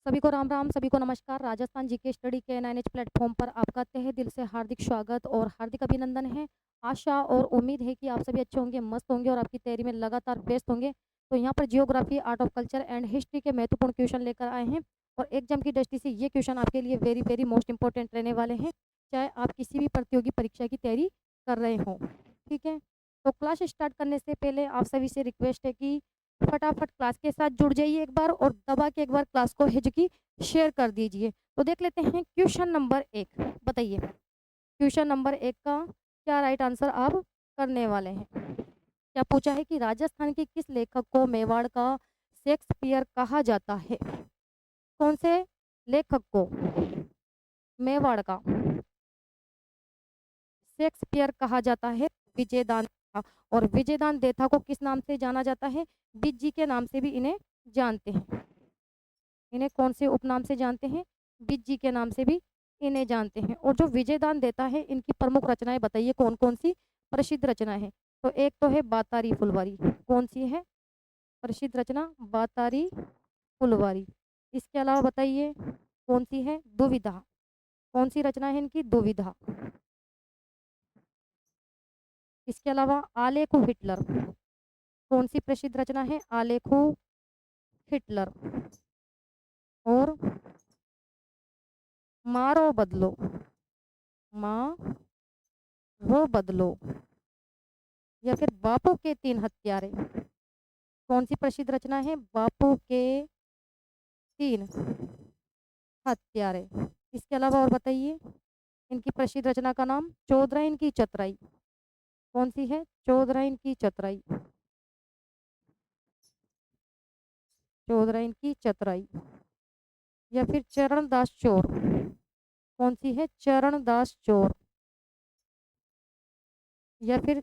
सभी को राम राम, सभी को नमस्कार। राजस्थान जीके स्टडी के 9H प्लेटफॉर्म पर आपका तहे दिल से हार्दिक स्वागत और हार्दिक अभिनंदन है। आशा और उम्मीद है कि आप सभी अच्छे होंगे, मस्त होंगे और आपकी तैयारी में लगातार व्यस्त होंगे। तो यहाँ पर geography, art of culture and history के महत्वपूर्ण क्वेश्चन लेकर आए हैं और एग्जाम की दृष्टि से ये क्वेश्चन आपके लिए वेरी वेरी मोस्ट इंपॉर्टेंट रहने वाले हैं, चाहे आप किसी भी प्रतियोगी परीक्षा की तैयारी कर रहे हों। ठीक है, तो क्लास स्टार्ट करने से पहले आप सभी से रिक्वेस्ट है कि फटाफट क्लास के साथ जुड़ जाइए एक बार और दबा के एक बार क्लास को हिचकी शेयर कर दीजिए। तो देख लेते हैं क्वेश्चन नंबर 1। बताइए क्वेश्चन नंबर 1 का क्या राइट आंसर आप करने वाले हैं। क्या पूछा है कि राजस्थान के किस लेखक को मेवाड़ का शेक्सपियर कहा जाता है। कौन से लेखक को मेवाड़ का शेक्सपियर कहा जाता है। विजयदान देथा। और विजयदान देथा को किस नाम से जाना जाता है। बिज जी के नाम से भी इन्हें जानते हैं। इन्हें कौन से उपनाम से जानते हैं। बिज जी के नाम से भी इन्हें जानते हैं। और जो विजयदान देता है इनकी प्रमुख रचनाएं बताइए कौन कौन सी प्रसिद्ध रचना है। तो एक तो है बातारी फुलवारी। कौन सी है प्रसिद्ध रचना। बातारी फुलवारी। इसके अलावा बताइए कौन सी है दुविधा। कौन सी रचना है इनकी दुविधा। इसके अलावा आलेखु हिटलर। कौन सी प्रसिद्ध रचना है आलेखु हिटलर। और मारो बदलो। मारो बदलो। या फिर बापू के 3 हत्यारे। कौन सी प्रसिद्ध रचना है बापू के 3 हत्यारे। इसके अलावा और बताइए इनकी प्रसिद्ध रचना का नाम चौधराइन की चतुराई। कौन सी है चौधराइन की चतुराई। चौधराइन की चतुराई। या फिर चरणदास चोर। कौन सी है चरणदास चोर। या फिर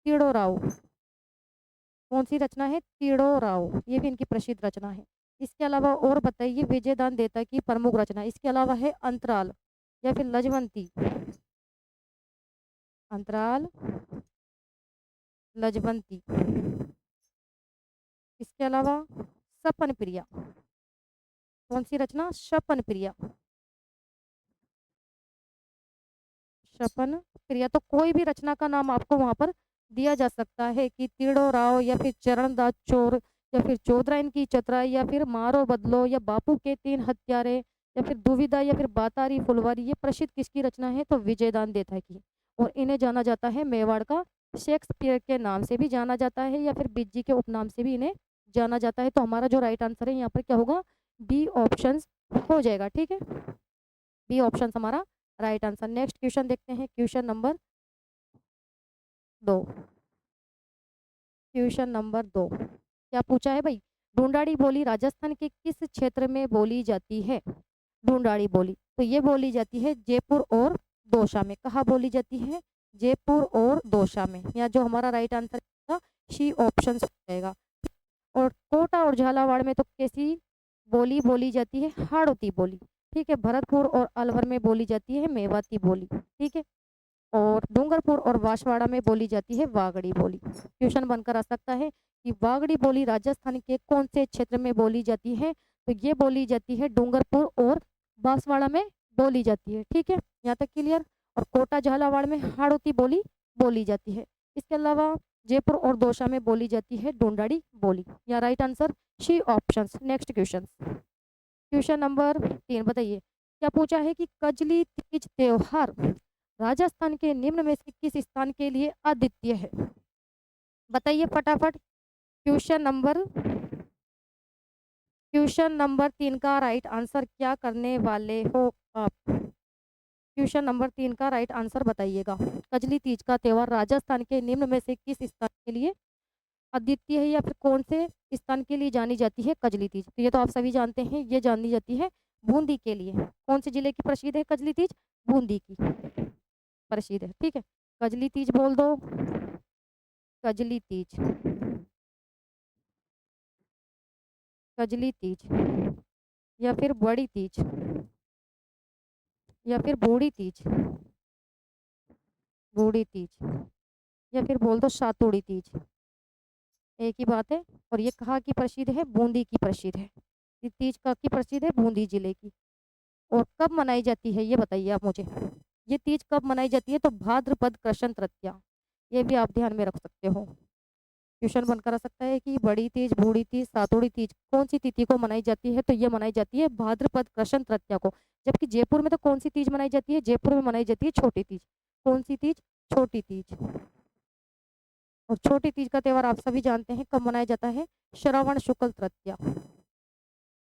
तीड़ो राव। कौन सी रचना है तीड़ो राव। ये भी इनकी प्रसिद्ध रचना है। इसके अलावा और बताइए विजयदान देता की प्रमुख रचना। इसके अलावा है अंतराल या फिर लजवंती। अंतराल लजवंती। इसके अलावा सपन प्रिया। कौन सी रचना सपन प्रिया। सपन प्रिया। तो कोई भी रचना का नाम आपको वहां पर दिया जा सकता है कि तीड़ो राव या फिर चरणदास चोर या फिर चौधराइन की चतुराई या फिर मारो बदलो या बापू के 3 हत्यारे या फिर दुविधा या फिर बातारी फुलवारी। ये प्रसिद्ध किसकी रचना है तो विजयदान देथा की। और इन्हें जाना जाता है मेवाड़ का शेक्सपियर के नाम से भी जाना जाता है या फिर बिज्जी के उपनाम से भी इन्हें जाना जाता है। तो हमारा जो राइट आंसर है यहाँ पर क्या होगा बी ऑप्शन हो जाएगा। ठीक है, बी ऑप्शन हमारा राइट आंसर। नेक्स्ट क्वेश्चन देखते हैं क्वेश्चन नंबर 2। क्वेश्चन नंबर 2 क्या पूछा है भाई। ढूंढाड़ी बोली राजस्थान के किस क्षेत्र में बोली जाती है। ढूंढाड़ी बोली तो ये बोली जाती है जयपुर और दौसा में। कहाँ बोली जाती है जयपुर और दौसा में। या जो हमारा राइट आंसर था सी ऑप्शन हो जाएगा। और कोटा और झालावाड़ में तो कैसी बोली बोली जाती है हाड़ौती बोली। ठीक है, भरतपुर और अलवर में बोली जाती है मेवाती बोली। ठीक है, और डूंगरपुर और बांसवाड़ा में बोली जाती है वागड़ी बोली। क्वेश्चन बनकर आ सकता है कि वागड़ी बोली राजस्थान के कौन से क्षेत्र में बोली जाती है। तो ये बोली जाती है डूंगरपुर और बांसवाड़ा में बोली जाती है। ठीक है, यहाँ तक क्लियर। और कोटा झालावाड़ में हाड़ौती बोली बोली जाती है। इसके अलावा जयपुर और दौसा में बोली जाती है ढूंढाड़ी बोली। या right answer C option. Next question question number 3 बताइए क्या पूछा है कि कजली तीज त्योहार राजस्थान के निम्न में से किस स्थान के लिए अद्वितीय है। बताइए फटाफट। क्वेश्चन नंबर 3 का राइट आंसर क्या करने वाले हो आप। क्वेश्चन नंबर 3 का राइट आंसर बताइएगा। कजली तीज का त्योहार राजस्थान के निम्न में से किस स्थान के लिए अद्वितीय है या फिर कौन से स्थान के लिए जानी जाती है कजली तीज। तो ये तो आप सभी जानते हैं, ये जानी जाती है बूंदी के लिए। कौन से जिले की प्रसिद्ध है कजली तीज बूंदी की प्रसिद्ध है। ठीक है, कजली तीज बोल दो। कजली तीज कजली तीज या फिर बड़ी तीज या फिर बूढ़ी तीज बूढ़ी तीज या फिर बोल दो सातुड़ी तीज। एक ही बात है। और ये कहाँ की प्रसिद्ध है बूंदी की प्रसिद्ध है। ये तीज का की प्रसिद्ध है बूंदी जिले की। और कब मनाई जाती है ये बताइए आप मुझे। ये तीज कब मनाई जाती है? तो भाद्रपद कृष्ण तृतीया, ये भी आप ध्यान में रख सकते हो। क्वेश्चन बनकर आ सकता है कि बड़ी तीज, बूढ़ी तीज, सातोड़ी तीज कौन सी तिथि को मनाई जाती है? तो ये मनाई जाती है भाद्रपद कृष्ण तृतीया को। जबकि जयपुर में तो कौन सी तीज मनाई जाती है? जयपुर में मनाई जाती है छोटी तीज। कौन सी तीज? छोटी तीज। और छोटी तीज का त्योहार आप सभी जानते हैं कब मनाया जाता है? श्रावण शुक्ल तृतीया।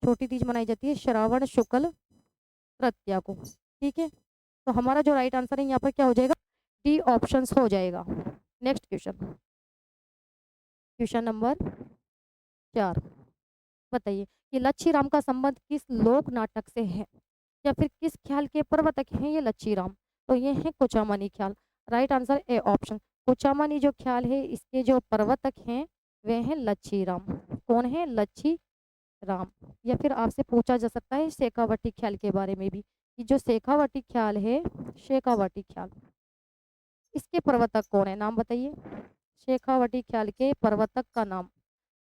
छोटी तीज मनाई जाती है श्रावण शुक्ल तृतीया को। ठीक है, तो हमारा जो राइट आंसर है यहाँ पर क्या हो जाएगा? डी ऑप्शन हो जाएगा। नेक्स्ट क्वेश्चन, क्वेश्चन नंबर 4, बताइए कि लच्छी राम का संबंध किस लोक नाटक से है या फिर किस ख्याल के प्रवर्तक हैं ये लच्छी राम? तो ये है कुचामनी ख्याल। Right answer A option. Kuchamani जो ख्याल है इसके जो प्रवर्तक हैं वे हैं लच्छी राम। कौन है? लच्छी राम। या फिर आपसे पूछा जा सकता है शेखावटी ख्याल के बारे में भी कि जो शेखावटी ख्याल है, शेखावटी ख्याल, इसके प्रवर्तक कौन है? नाम बताइए। शेखावटी ख्याल के प्रवर्तक का नाम,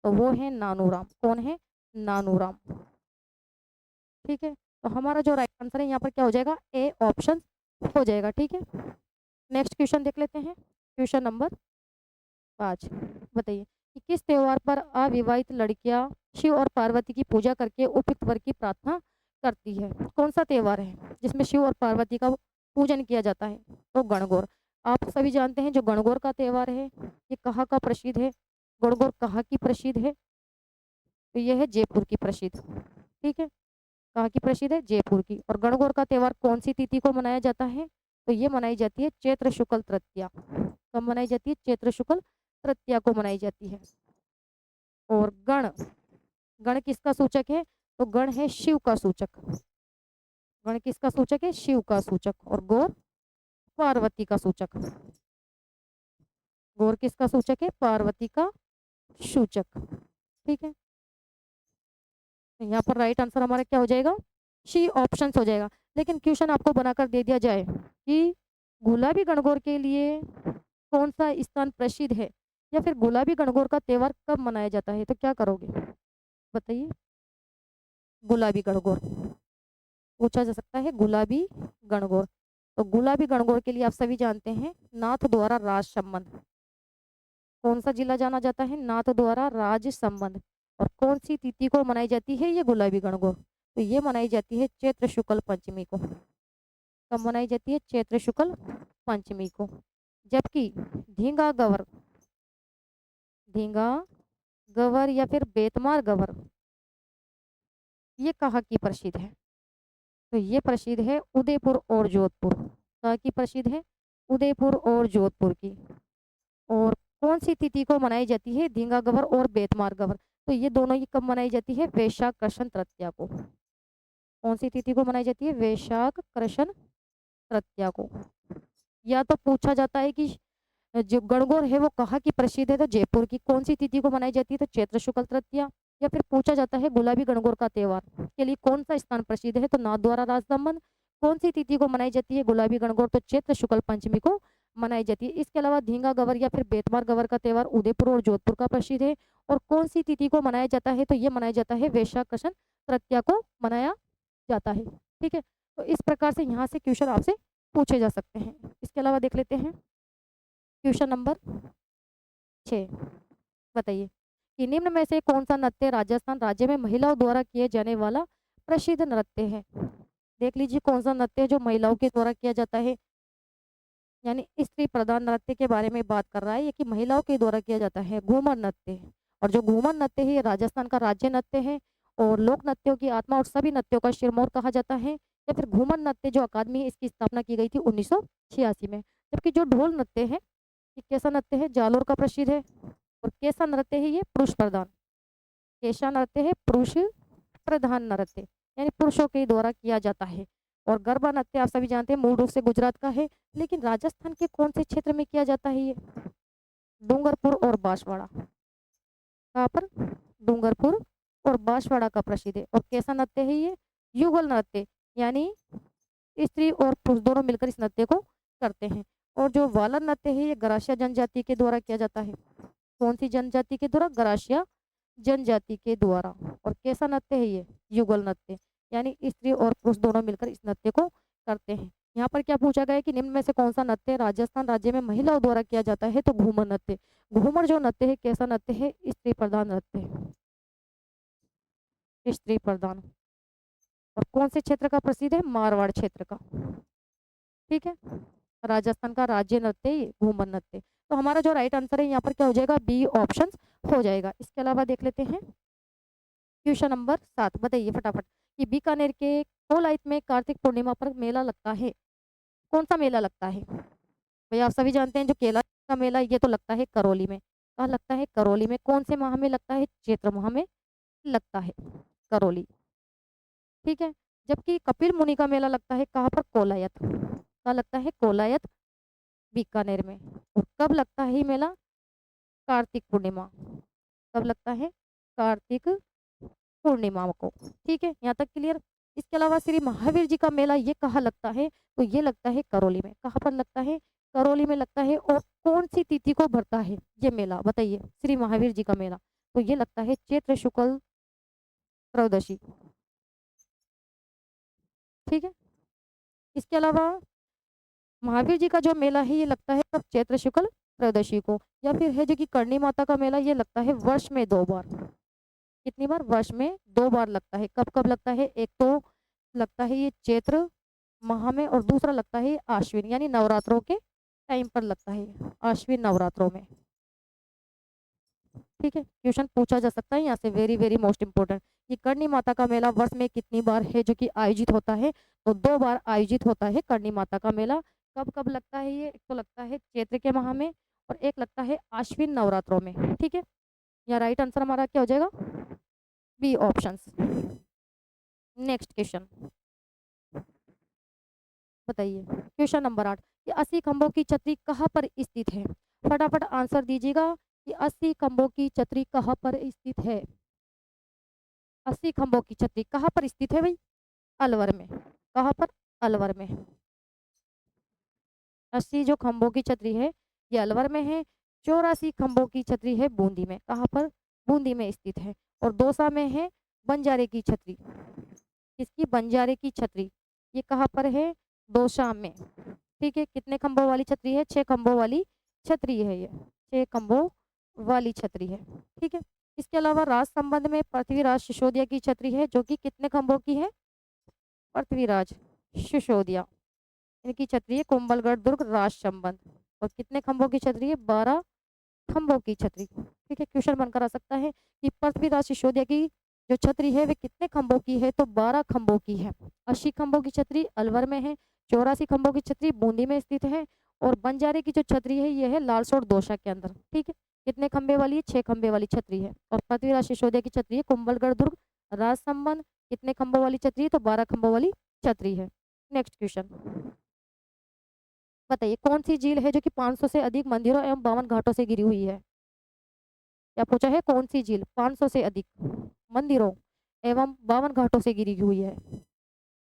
तो वो है नानूराम। कौन है? नानूराम। ठीक है, तो हमारा जो राइट आंसर है यहाँ पर क्या हो जाएगा? ए ऑप्शन हो जाएगा। ठीक है, नेक्स्ट क्वेश्चन देख लेते हैं। क्वेश्चन नंबर 5, बताइए कि किस त्योहार पर अविवाहित लड़कियां शिव और पार्वती की पूजा करके उपयुक्त वर की प्रार्थना करती है? कौन सा त्योहार है जिसमें शिव और पार्वती का पूजन किया जाता है? तो गणगौर। आप सभी जानते हैं जो गणगौर का त्योहार है ये कहाँ का प्रसिद्ध है? गणगौर कहाँ की प्रसिद्ध है? तो यह है जयपुर की प्रसिद्ध। ठीक है, कहाँ की प्रसिद्ध है? जयपुर की। और गणगौर का त्योहार कौन सी तिथि को मनाया जाता है? तो ये मनाई जाती है चैत्र शुक्ल तृतीया। कब मनाई जाती है? चैत्र शुक्ल तृतीया को मनाई जाती है। और गण, गण किसका सूचक है? तो गण है शिव का सूचक। गण किसका सूचक है? शिव का सूचक। और गौर पार्वती का सूचक। गौर किसका सूचक है? पार्वती का सूचक। ठीक है, तो यहाँ पर राइट आंसर हमारा क्या हो जाएगा? सी ऑप्शन हो जाएगा। लेकिन क्वेश्चन आपको बनाकर दे दिया जाए कि गुलाबी गणगौर के लिए कौन सा स्थान प्रसिद्ध है या फिर गुलाबी गणगौर का त्योहार कब मनाया जाता है, तो क्या करोगे बताइए? गुलाबी गणगौर पूछा जा सकता है। गुलाबी गणगौर, तो गुलाबी गणगौर के लिए आप सभी जानते हैं नाथ द्वारा राज संबंध। कौन सा जिला जाना जाता है? नाथ द्वारा राज संबंध। और कौन सी तिथि को मनाई जाती है ये गुलाबी गणगौर? तो ये मनाई जाती है चैत्र शुक्ल पंचमी को। कब मनाई जाती है? चैत्र शुक्ल पंचमी को। जबकि धींगा गवर, धींगा गवर या फिर बेतमार गवर ये कहाँ की प्रसिद्ध है? तो ये प्रसिद्ध है उदयपुर और जोधपुर। कहाँ की प्रसिद्ध है? उदयपुर और जोधपुर की। और कौन सी तिथि को मनाई जाती है? धींगा गवर और बेतमार गवर। तो ये दोनों ही कब मनाई जाती है? वैशाख कृष्ण तृतीया को। कौन सी तिथि को मनाई जाती है? वैशाख कृष्ण तृतीया को। या तो पूछा जाता है कि जो गणगौर है वो कहाँ की प्रसिद्ध है? तो जयपुर की। कौन सी तिथि को मनाई जाती है? तो चैत्र शुक्ल तृतीया। या फिर पूछा जाता है गुलाबी गणगौर का त्योहार के लिए कौन सा स्थान प्रसिद्ध है? तो नाथ द्वारा राज संबंध। कौन सी तिथि को मनाई जाती है गुलाबी गणगौर? तो चैत्र शुक्ल पंचमी को मनाई जाती है। इसके अलावा धींगा गवर या फिर बेतमार गवर का त्योहार उदयपुर और जोधपुर का प्रसिद्ध है। और कौन सी तिथि को मनाया जाता है? तो ये मनाया जाता है वैशाख कृष्ण तृतीया को मनाया जाता है। ठीक है, तो इस प्रकार से यहाँ से क्वेश्चन आपसे पूछे जा सकते हैं। इसके अलावा देख लेते हैं क्वेश्चन नंबर 6, बताइए कि निम्न में से कौन सा नृत्य राजस्थान राज्य में महिलाओं द्वारा किए जाने वाला प्रसिद्ध नृत्य है? देख लीजिए कौन सा नृत्य जो महिलाओं के द्वारा किया जाता है, यानी स्त्री प्रधान नृत्य के बारे में बात कर रहा है ये कि महिलाओं के द्वारा किया जाता है। घूमर नृत्य। और जो घूमर नृत्य है ये राजस्थान का राज्य नृत्य है और लोक नृत्यों की आत्मा और सभी नृत्यों का सिरमौर कहा जाता है। या फिर घूमर नृत्य जो अकादमी है इसकी स्थापना की गई थी 1986 में। जबकि जो ढोल नृत्य है ये कैसा नृत्य है? जालोर का प्रसिद्ध है। और कैसा नृत्य है? ये पुरुष प्रधान। कैसा नृत्य है? पुरुष प्रधान नृत्य, यानी पुरुषों के द्वारा किया जाता है। और गरबा नृत्य आप सभी जानते हैं मूल रूप से गुजरात का है, लेकिन राजस्थान के कौन से क्षेत्र में किया जाता है? ये डूंगरपुर और बांसवाड़ा। कहाँ पर? डूंगरपुर और बांसवाड़ा का प्रसिद्ध है। और कैसा नृत्य है ये? युगल नृत्य, यानी स्त्री और पुरुष दोनों मिलकर इस नृत्य को करते हैं। और जो वाला नृत्य है ये गरासिया जनजाति के द्वारा किया जाता है। कौन सी जनजाति के द्वारा? गरासिया जनजाति के द्वारा। और कैसा नृत्य है ये? युगल नृत्य, यानी स्त्री और पुरुष दोनों मिलकर इस नृत्य को करते हैं। यहाँ पर क्या पूछा गया है कि निम्न में से कौन सा नृत्य राजस्थान राज्य में महिलाओं द्वारा किया जाता है? तो घूमर नृत्य। घूमर जो नृत्य है कैसा नृत्य है? स्त्री प्रधान नृत्य है, स्त्री प्रधान। और कौन से क्षेत्र का प्रसिद्ध है? मारवाड़ क्षेत्र का। ठीक है, राजस्थान का राज्य नृत्य ये घूमर नृत्य। तो हमारा जो राइट आंसर है यहाँ पर क्या हो जाएगा? बी ऑप्शन हो जाएगा। इसके अलावा देख लेते हैं क्वेश्चन नंबर 7, बताइए फटाफट कि बीकानेर के कोलायत में कार्तिक पूर्णिमा पर मेला लगता है। कौन सा मेला लगता है? भैया आप सभी जानते हैं जो केला का मेला ये तो लगता है करौली में। कहाँ लगता है? करौली में। कौन से माह में लगता है? चैत्र माह में लगता है करौली। ठीक है, जबकि कपिल मुनि का मेला लगता है कहाँ पर? कोलायत। कहाँ लगता है? कोलायत, बीकानेर में। और कब लगता है ये मेला? कार्तिक पूर्णिमा। कब लगता है? कार्तिक पूर्णिमा को। ठीक है, यहाँ तक क्लियर। इसके अलावा श्री महावीर जी का मेला ये कहाँ लगता है? तो ये लगता है करौली में। कहाँ पर लगता है? करौली में लगता है। और कौन सी तिथि को भरता है ये मेला? बताइए, श्री महावीर जी का मेला। तो ये लगता है चैत्र शुक्ल त्रयोदशी। ठीक है, इसके अलावा महावीर जी का जो मेला है ये लगता है कब? चैत्र शुक्ल त्रयोदशी को। या फिर है जो कि करणी माता का मेला ये लगता है वर्ष में 2 बार। कितनी बार? वर्ष में 2 बार लगता है। कब कब लगता है? एक तो लगता है ये चैत्र माह में, और दूसरा लगता है आश्विन यानी नवरात्रों के टाइम पर लगता है, आश्विन नवरात्रों में। ठीक है, क्वेश्चन पूछा जा सकता है यहाँ से, वेरी वेरी मोस्ट इंपोर्टेंट। कि करणी माता का मेला वर्ष में कितनी बार है जो कि आयोजित होता है? तो 2 बार आयोजित होता है करणी माता का मेला। कब कब लगता है ये? एक तो लगता है चैत्र के माह में, और एक लगता है आश्विन नवरात्रों में। ठीक है, यहाँ राइट आंसर हमारा क्या हो जाएगा? B option. नेक्स्ट क्वेश्चन बताइए, क्वेश्चन नंबर 8 कि 80 खंभों की छतरी कहाँ पर स्थित है? फटाफट आंसर दीजिएगा कि 80 खंभों की छतरी कहाँ पर स्थित है? 80 खंभों की छतरी कहाँ पर स्थित है भाई? अलवर में। कहाँ पर? अलवर में। 80 जो खंभों की छतरी है ये अलवर में है। 84 खंभों की छतरी है बूंदी में। कहाँ पर? बूंदी में स्थित है। और दौसा में है बंजारे की छतरी। किसकी? बंजारे की छतरी। ये कहाँ पर है? दौसा में। ठीक है, कितने खंभों वाली छतरी है? 6 खंभों वाली छतरी है ये, 6 खंभों वाली छतरी है। ठीक है, इसके अलावा राज संबंध में पृथ्वीराज सिसोदिया की छतरी है जो कि कितने खंभों की है? पृथ्वीराज सिसोदिया, इनकी छतरी है कुंभलगढ़ दुर्ग राज संबंध। और कितने खंभों की छतरी है? 12 खंभों की छतरी। ठीक है, क्वेश्चन बनकर आ सकता है कि पृथ्वीराज सिसोदिया की जो छतरी है वे कितने खंभों की है? तो 12 खंभों की है। 80 खंभों की छतरी अलवर में है। 84 खंभों की छतरी बूंदी में स्थित है। और बंजारे की जो छतरी है ये है लालसोट दौसा के अंदर। ठीक है, कितने खंभे वाली है? 6 खंभे वाली छतरी है। और पृथ्वीराज सिसोदिया की छतरी है कुंभलगढ़ दुर्ग राज संबंध। कितने खंभों वाली छतरी है? तो 12 खंभों वाली छतरी है। नेक्स्ट क्वेश्चन बताइए, कौन सी झील है जो कि 500 से अधिक मंदिरों एवं 52 घाटों से घिरी हुई है? क्या पूछा है? कौन सी झील 500 से अधिक मंदिरों एवं 52 घाटों से घिरी हुई है?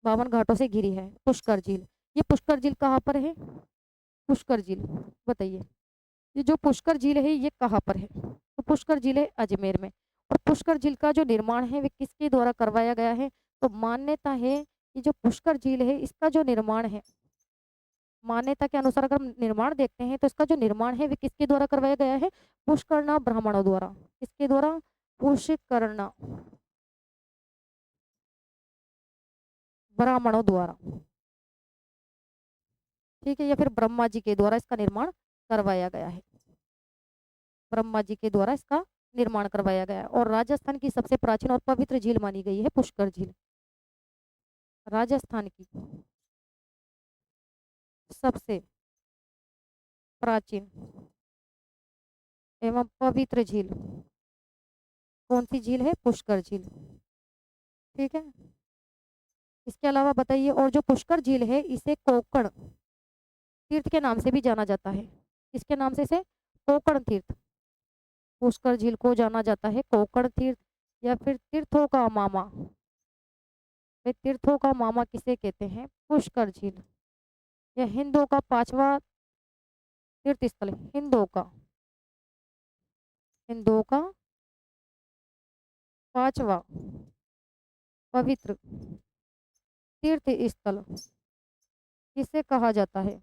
52 घाटों से घिरी है। पुष्कर झील। ये पुष्कर झील कहाँ पर है? पुष्कर झील बताइए, ये जो पुष्कर झील है ये कहाँ पर है? तो पुष्कर झील है अजमेर में। और पुष्कर झील का जो निर्माण है वे किसके द्वारा करवाया गया है? तो मान्यता है कि जो पुष्कर झील है इसका जो निर्माण है, मान्यता के अनुसार अगर हम निर्माण देखते हैं तो इसका जो निर्माण है वे किसके द्वारा करवाया गया है? पुष्करना ब्राह्मणों द्वारा। किसके द्वारा? पुष्करना ब्राह्मणों द्वारा। ठीक है, या फिर ब्रह्मा जी के द्वारा इसका निर्माण करवाया गया है। ब्रह्मा जी के द्वारा इसका निर्माण करवाया गया है। और राजस्थान की सबसे प्राचीन और पवित्र झील मानी गई है पुष्कर झील। राजस्थान की सबसे प्राचीन एवं पवित्र झील कौन सी झील है? पुष्कर झील। ठीक है, इसके अलावा बताइए, और जो पुष्कर झील है इसे कोकण तीर्थ के नाम से भी जाना जाता है। किसके नाम से? इसे कोकण तीर्थ। पुष्कर झील को जाना जाता है कोकण तीर्थ, या फिर तीर्थों का मामा। वे तीर्थों का मामा किसे कहते हैं? पुष्कर झील। यह हिंदुओं का 5वां तीर्थ स्थल है। हिंदुओं का पांचवा पवित्र तीर्थ स्थल किसे कहा जाता है?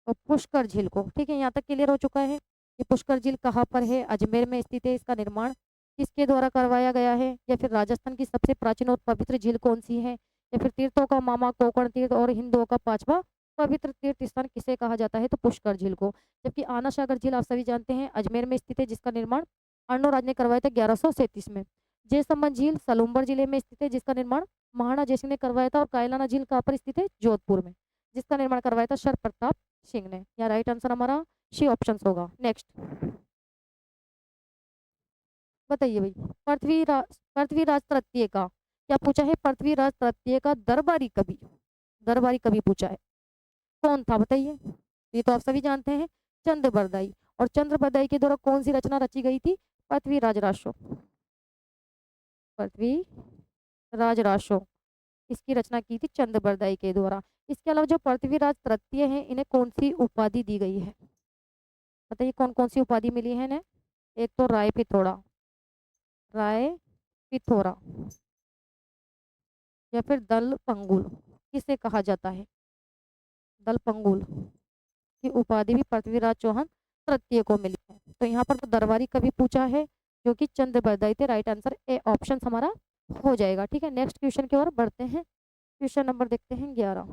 तो पुष्कर झील को। ठीक है, यहाँ तक क्लियर हो चुका है कि पुष्कर झील कहाँ पर है, अजमेर में स्थित है। इसका निर्माण किसके द्वारा करवाया गया है? या फिर राजस्थान की सबसे प्राचीन और पवित्र झील कौन सी है? या फिर तीर्थों का मामा कोकण तीर्थ और हिंदुओं का पांचवा पवित्र तीर्थ स्थान किसे कहा जाता है? तो पुष्कर झील को। जबकि आना सागर झील आप सभी जानते हैं अजमेर में स्थित है, जिसका निर्माण अर्णोराज ने करवाया था 1137 में। जयसमंद झील सलूम्बर जिले में स्थित है, जिसका निर्माण महाराणा जयसिंह ने करवाया था। और कायलाना झील कहाँ पर स्थित है? जोधपुर में, जिसका निर्माण करवाया था सर प्रताप सिंह ने। या राइट आंसर हमारा सी ऑप्शन होगा। नेक्स्ट बताइए भाई, पृथ्वीराज तृतीय का क्या पूछा है? पृथ्वीराज तृतीय का दरबारी कवि, दरबारी कवि पूछा है, कौन था बताइए? ये तो आप सभी जानते हैं, चंद्रबरदाई। और चंद्रबरदाई के द्वारा कौन सी रचना रची गई थी? पृथ्वीराज रासो, पृथ्वीराज रासो, इसकी रचना की थी चंद्रबरदाई के द्वारा। इसके अलावा जो पृथ्वीराज तृतीय हैं इन्हें कौन सी उपाधि दी गई है? बताइए कौन कौन सी उपाधि मिली है इन्हें? एक तो राय पिथोड़ा, राय पिथोरा, या फिर दल पंगुल, किसे कहा जाता है? दल पंगुल की उपाधि भी पृथ्वीराज चौहान तृतीय को मिली है। तो यहाँ पर तो दरबारी कवि पूछा है जो कि चंद्रबरदाई थे। राइट आंसर ए ऑप्शन हमारा हो जाएगा। ठीक है, नेक्स्ट क्वेश्चन की ओर बढ़ते हैं। क्वेश्चन नंबर देखते हैं 11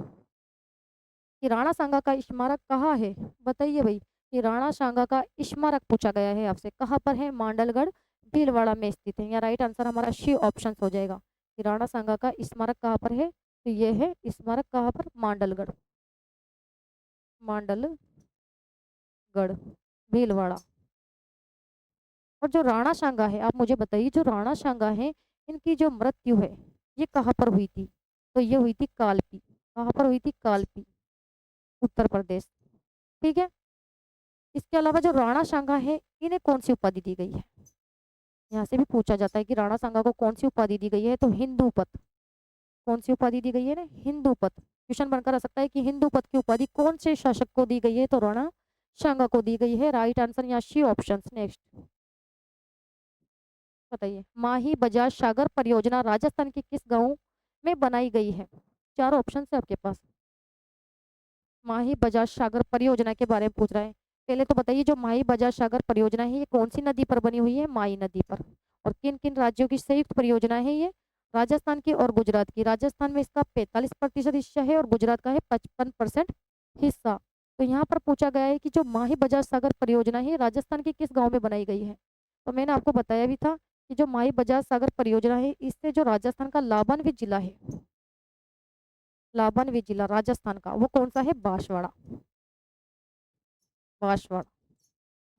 कि राणा सांगा का स्मारक कहाँ है? बताइए भाई, कि राणा सांगा का स्मारक पूछा गया है आपसे, कहाँ पर है? मांडलगढ़ भीलवाड़ा में स्थित है। या राइट आंसर हमारा सी ऑप्शन हो जाएगा कि राणा सांगा का स्मारक कहाँ पर है? तो ये है स्मारक कहाँ पर? मांडलगढ़, मांडलगढ़ भीलवाड़ा। और जो राणा सांगा है, आप मुझे बताइए, जो राणा सांगा है इनकी जो मृत्यु है ये कहाँ पर हुई थी? तो ये हुई थी कालपी। कहाँ पर हुई थी? कालपी, उत्तर प्रदेश। ठीक है, इसके अलावा जो राणा सांगा है इन्हें कौन सी उपाधि दी गई है? यहाँ से भी पूछा जाता है कि राणा सांगा को कौन सी उपाधि दी गई है? तो हिंदूपत। कौन सी उपाधि दी गई है ना? हिंदूपत। क्वेश्चन बनकर आ सकता है कि हिंदूपत की उपाधि कौन से शासक को दी गई है? तो राणा सांगा को दी गई है। राइट आंसर यहाँ सी ऑप्शन। नेक्स्ट बताइए, माही बजाज सागर परियोजना राजस्थान के किस गांव में बनाई गई है? चार ऑप्शन है आपके पास। माही बजाज सागर परियोजना के बारे में पूछ रहा है। पहले तो बताइए, जो माही बजाज सागर परियोजना है ये कौन सी नदी पर बनी हुई है? माही नदी पर। और किन किन राज्यों की संयुक्त परियोजना है ये? राजस्थान की और गुजरात की। राजस्थान में इसका 45% हिस्सा है और गुजरात का है 55% हिस्सा। तो यहाँ पर पूछा गया है कि जो माही बजाज सागर परियोजना है राजस्थान के किस गाँव में बनाई गई है? तो मैंने आपको बताया भी था कि जो माही बजाज सागर परियोजना है इससे जो राजस्थान का लाभान्वित जिला है, लाभान्वित जिला राजस्थान का, वो कौन सा है? बांसवाड़ा, बांसवाड़ा,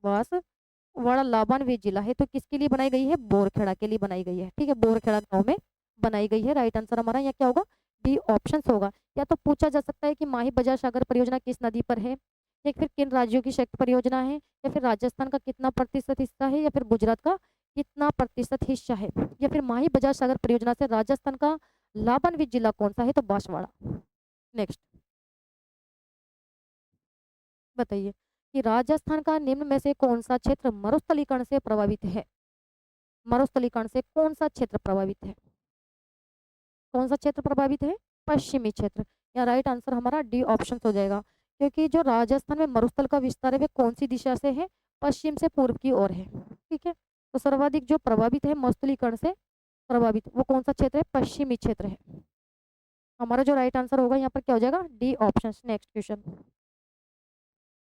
बांसवाड़ा लाभान्वित जिला है। तो किसके लिए बनाई गई है? बोरखेड़ा के लिए बनाई गई है। ठीक है, बोरखेड़ा गांव में बनाई गई है। राइट आंसर हमारा यहाँ क्या होगा? बी ऑप्शन होगा। या तो पूछा जा सकता है कि माही बजाज सागर परियोजना किस नदी पर है, या फिर किन राज्यों की संयुक्त परियोजना है, या फिर राजस्थान का कितना प्रतिशत हिस्सा है, या फिर गुजरात का कितना प्रतिशत हिस्सा है, या फिर माही बजाज सागर परियोजना से राजस्थान का लाभान्वित जिला कौन सा है? तो बांसवाड़ा। नेक्स्ट बताइए कि राजस्थान का निम्न में से कौन सा क्षेत्र मरुस्थलीकरण से प्रभावित है? मरुस्थलीकरण से कौन सा क्षेत्र प्रभावित है? कौन सा क्षेत्र प्रभावित है? पश्चिमी क्षेत्र। या राइट आंसर हमारा डी ऑप्शन हो जाएगा, क्योंकि जो राजस्थान में मरुस्थल का विस्तार है वह कौन सी दिशा से है? पश्चिम से पूर्व की ओर है। ठीक है, तो सर्वाधिक जो प्रभावित है मरुस्थलीकरण से प्रभावित, वो कौन सा क्षेत्र है? पश्चिमी क्षेत्र है। हमारा जो राइट आंसर होगा यहाँ पर क्या हो जाएगा? D option. Next question,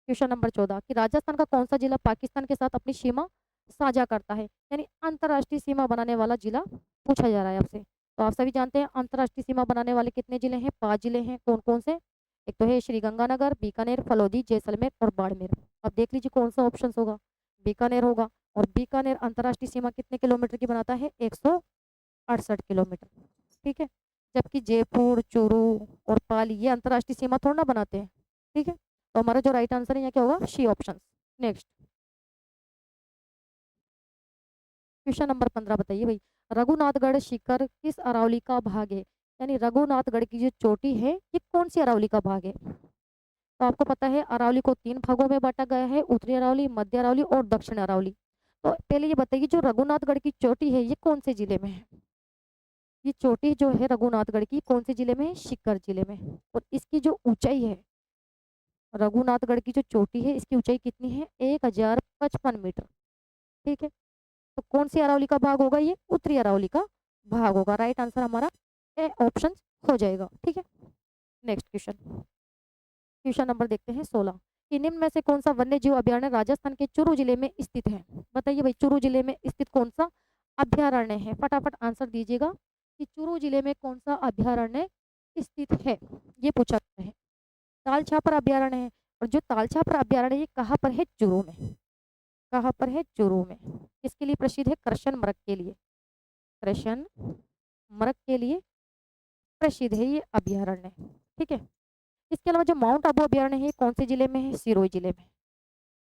question number 14 कि राजस्थान का कौन सा जिला पाकिस्तान के साथ अपनी सीमा साझा करता है? यानी अंतर्राष्ट्रीय सीमा बनाने वाला जिला पूछा जा रहा है आपसे। तो आप सभी जानते हैं अंतर्राष्ट्रीय सीमा बनाने वाले कितने जिले हैं? 5 जिले हैं। कौन कौन से? एक तो है श्रीगंगानगर, बीकानेर, फलौदी, जैसलमेर और बाड़मेर। अब देख लीजिए कौन सा ऑप्शन होगा? बीकानेर होगा। और बीकानेर अंतर्राष्ट्रीय सीमा कितने किलोमीटर की बनाता है? 168 किलोमीटर। ठीक है, जबकि जयपुर, चूरू और पाली ये अंतर्राष्ट्रीय सीमा थोड़ा ना बनाते हैं। ठीक है, तो हमारा जो राइट आंसर है यहाँ क्या होगा? C option. Next question number 15 बताइए भाई, रघुनाथगढ़ शिखर किस अरावली का भाग है? यानी रघुनाथगढ़ की जो चोटी है ये कौन सी अरावली का भाग है? तो आपको पता है अरावली को 3 भागों में बांटा गया है, उत्तरी अरावली, मध्य अरावली और दक्षिण अरावली। तो पहले ये बताइए जो रघुनाथगढ़ की चोटी है ये कौन से जिले में है? ये चोटी जो है रघुनाथगढ़ की कौन से जिले में है? सीकर जिले में। और इसकी जो ऊंचाई है, रघुनाथगढ़ की जो चोटी है इसकी ऊंचाई कितनी है? 1055 मीटर। ठीक है, तो कौन सी अरावली का भाग होगा? ये उत्तरी अरावली का भाग होगा। राइट आंसर हमारा ए ऑप्शन हो जाएगा। ठीक है, नेक्स्ट क्वेश्चन, क्वेश्चन नंबर देखते हैं 16 कि निम्न में से कौन सा वन्य जीव अभ्यारण्य राजस्थान के चूरू जिले में स्थित है? बताइए भाई, चूरू जिले में स्थित कौन सा अभ्यारण्य है? फटाफट आंसर दीजिएगा कि चूरू जिले में कौन सा अभ्यारण्य स्थित है, ये पूछा गया है। तालछापर अभ्यारण्य है। और जो तालछापर अभ्यारण्य ये कहाँ पर है? चूरू में। कहाँ पर है? चूरू में। किसके लिए प्रसिद्ध है? कृष्ण मृग के लिए। कृष्ण मृग के लिए प्रसिद्ध है ये अभ्यारण्य। ठीक है, इसके अलावा जो माउंट आबू अभ्यारण्य है कौन से जिले में है? सिरोही जिले में।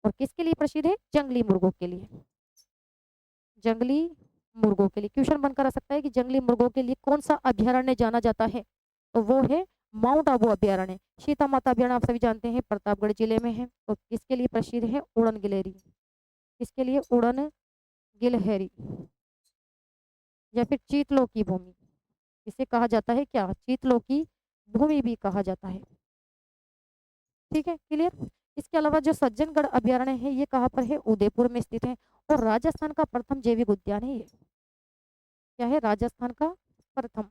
और किसके लिए प्रसिद्ध है? जंगली मुर्गों के लिए। जंगली मुर्गों के लिए क्वेश्चन बनकर आ सकता है कि जंगली मुर्गों के लिए कौन सा अभ्यारण्य जाना जाता है? तो वो है माउंट आबू अभ्यारण्य। सीता माता अभ्यारण्य आप सभी जानते हैं प्रतापगढ़ जिले में है। और किसके लिए प्रसिद्ध है? उड़न गिलहरी। किसके लिए? उड़न गिलहरी या फिर चीतलों की भूमि, इसे कहा जाता है क्या? चीतलों की भूमि भी कहा जाता है। ठीक है, क्लियर। इसके अलावा जो सज्जनगढ़ अभ्यारण्य है ये कहाँ पर है? उदयपुर में स्थित है। और राजस्थान का प्रथम जैविक उद्यान है ये। क्या है? राजस्थान का प्रथम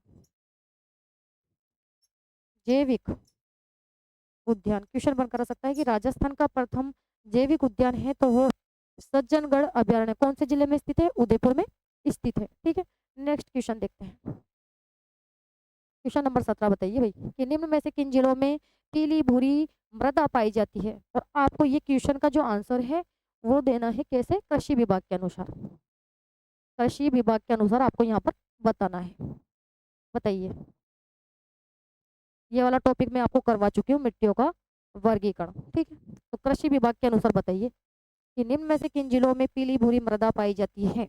जैविक उद्यान। क्वेश्चन बनकर आ सकता है कि राजस्थान का प्रथम जैविक उद्यान है तो वो सज्जनगढ़ अभ्यारण्य कौन से जिले में स्थित है? उदयपुर में स्थित है। ठीक है, नेक्स्ट क्वेश्चन देखते हैं। क्वेश्चन नंबर 17 बताइए भाई कि निम्न में से किन जिलों में पीली भूरी मृदा पाई जाती है? और आपको ये क्वेश्चन का जो आंसर है वो देना है कैसे? कृषि विभाग के अनुसार। कृषि विभाग के अनुसार आपको यहाँ पर बताना है। बताइए, ये वाला टॉपिक मैं आपको करवा चुकी हूँ, मिट्टियों का वर्गीकरण। ठीक है, तो कृषि विभाग के अनुसार बताइए कि निम्न में से किन जिलों में पीली भूरी मृदा पाई जाती है?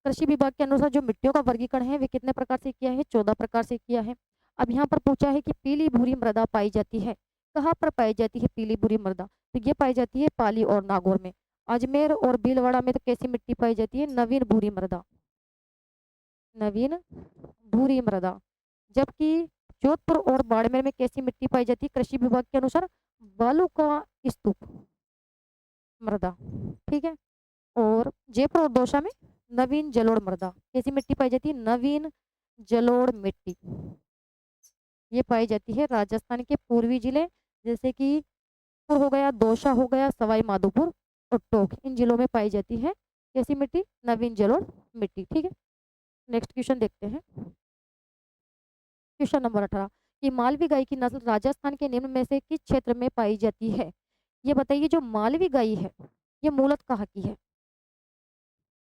कृषि विभाग के अनुसार जो मिट्टियों का वर्गीकरण है वे कितने प्रकार से किया है? 14 प्रकार से किया है। अब यहाँ पर पूछा है कि पीली भूरी मृदा पाई जाती है कहाँ पर पाई जाती है? पीली भूरी मृदा तो ये पाई जाती है पाली और नागौर में। अजमेर और भीलवाड़ा में तो कैसी मिट्टी पाई जाती है? नवीन भूरी मृदा। नवीन भूरी मृदा। जबकि जोधपुर और बाड़मेर में कैसी मिट्टी पाई जाती है कृषि विभाग के अनुसार? बालू का स्तूप मृदा। ठीक है, और जयपुर और दौसा में नवीन जलोढ़ मृदा। कैसी मिट्टी पाई जाती है? नवीन जलोढ़ मिट्टी। ये पाई जाती है राजस्थान के पूर्वी जिले जैसे कि जयपुर हो गया, दौसा हो गया, सवाई माधोपुर और टोंक, इन जिलों में पाई जाती है कैसी मिट्टी? नवीन जलोढ़ मिट्टी। ठीक है, नेक्स्ट क्वेश्चन देखते हैं। क्वेश्चन नंबर 18 कि मालवी गाय की नस्ल राजस्थान के निम्न में से किस क्षेत्र में पाई जाती है? ये बताइए, जो मालवी गाय है ये मूलत कहाँ की है?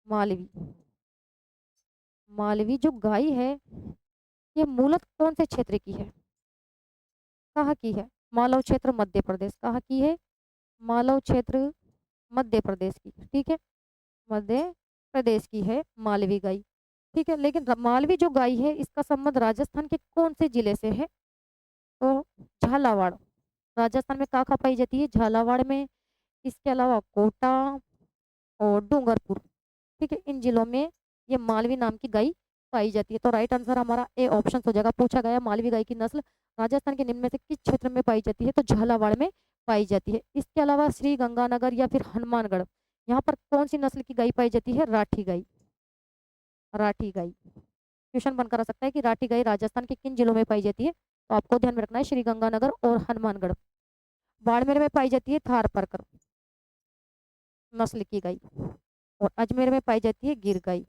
मालवी, मालवी जो गाय है ये मूलत कौन से क्षेत्र की है? कहाँ की है? मालव क्षेत्र मध्य प्रदेश। कहाँ की है? मालव क्षेत्र मध्य प्रदेश की। ठीक है, मध्य प्रदेश की है मालवी गाय। ठीक है, लेकिन मालवी जो गाय है इसका संबंध राजस्थान के कौन से जिले से है? तो झालावाड़। राजस्थान में कहाँ कहाँ पाई जाती है? झालावाड़ में। इसके अलावा कोटा और डूंगरपुर। ठीक है, इन जिलों में ये मालवी नाम की गाय पाई जाती है। तो राइट आंसर हमारा ए ऑप्शन हो जाएगा। पूछा गया मालवी गाय की नस्ल राजस्थान के निम्न में से किस क्षेत्र में पाई जाती है? तो झालावाड़ में पाई जाती है। इसके अलावा श्री गंगानगर या फिर हनुमानगढ़, यहाँ पर कौन सी नस्ल की गाय पाई जाती है? राठी गाय। राठी गाय। क्वेश्चन बनकर आ सकता है कि राठी गाय राजस्थान के किन जिलों में पाई जाती है? तो आपको ध्यान में रखना है श्री गंगानगर और हनुमानगढ़। बाड़मेर में पाई जाती है थार परकर नस्ल की गाय। और अजमेर में पाई जाती है गिर गाय,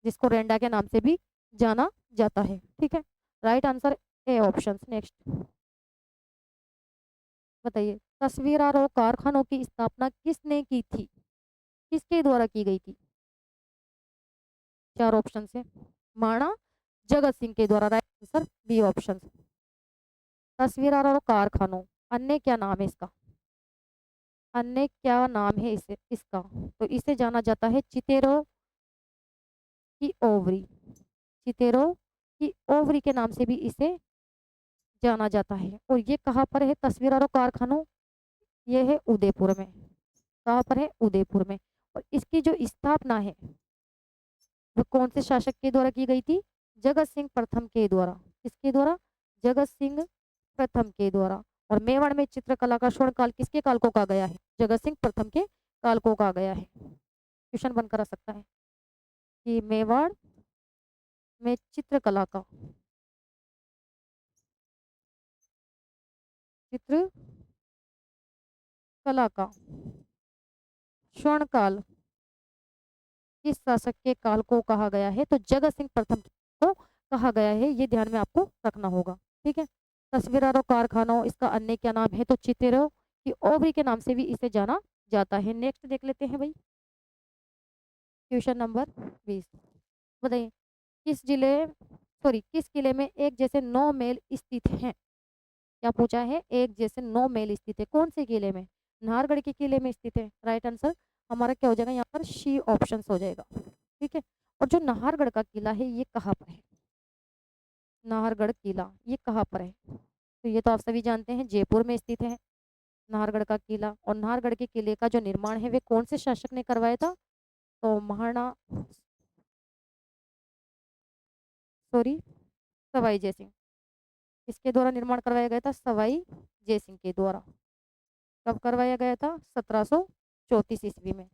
जिसको रेंडा के नाम से भी जाना जाता है। ठीक है, right answer A option. Next बताइए, तस्वीर और कारखानों की स्थापना किसने की थी? किसके द्वारा की गई थी? चार ऑप्शन है। महाराणा जगत सिंह के द्वारा। Right answer B option. तस्वीर और कारखानों, अन्य क्या नाम है इसका? अन्य क्या नाम है इसे इसका? तो इसे जाना जाता है चितेरो की ओवरी। चितेरो की ओवरी के नाम से भी इसे जाना जाता है। और ये कहाँ पर है तस्वीर और कारखानों? ये है उदयपुर में। कहाँ पर है? उदयपुर में। और इसकी जो स्थापना है वो कौन से शासक के द्वारा की गई थी? जगत सिंह प्रथम के द्वारा। किसके द्वारा? जगत सिंह प्रथम के द्वारा। और मेवाड़ में चित्रकला का स्वर्ण काल किसके काल को कहा गया है? जगत सिंह प्रथम के काल को कहा गया है। क्वेश्चन बनकर आ सकता है कि मेवाड़ में चित्रकला का स्वर्ण काल किस शासक के काल को कहा गया है? तो जगत सिंह प्रथम को कहा गया है, ये ध्यान में आपको रखना होगा। ठीक है। तस्वीरों कारखानों इसका अन्य क्या नाम है? तो चितेरों की ओवरी के नाम से भी इसे जाना जाता है। नेक्स्ट देख लेते हैं भाई, क्वेश्चन नंबर 20। बताइए किस किले में एक जैसे 9 मेल स्थित हैं? क्या पूछा है? एक जैसे 9 मेल स्थित है। कौन से किले में? नाहरगढ़ के किले में स्थित है। राइट आंसर हमारा क्या हो जाएगा यहाँ पर? सी ऑप्शन हो जाएगा। ठीक है। और जो नाहरगढ़ का किला है ये कहाँ पर है? नाहरगढ़ किला ये कहाँ पर है? तो ये तो आप सभी जानते हैं, जयपुर में स्थित है नाहरगढ़ का किला। और नाहरगढ़ के किले का जो निर्माण है वे कौन से शासक ने करवाया था? तो सवाई जयसिंह। किसके द्वारा निर्माण करवाया गया था? सवाई जयसिंह के द्वारा। कब करवाया गया था? 1734 ईस्वी में।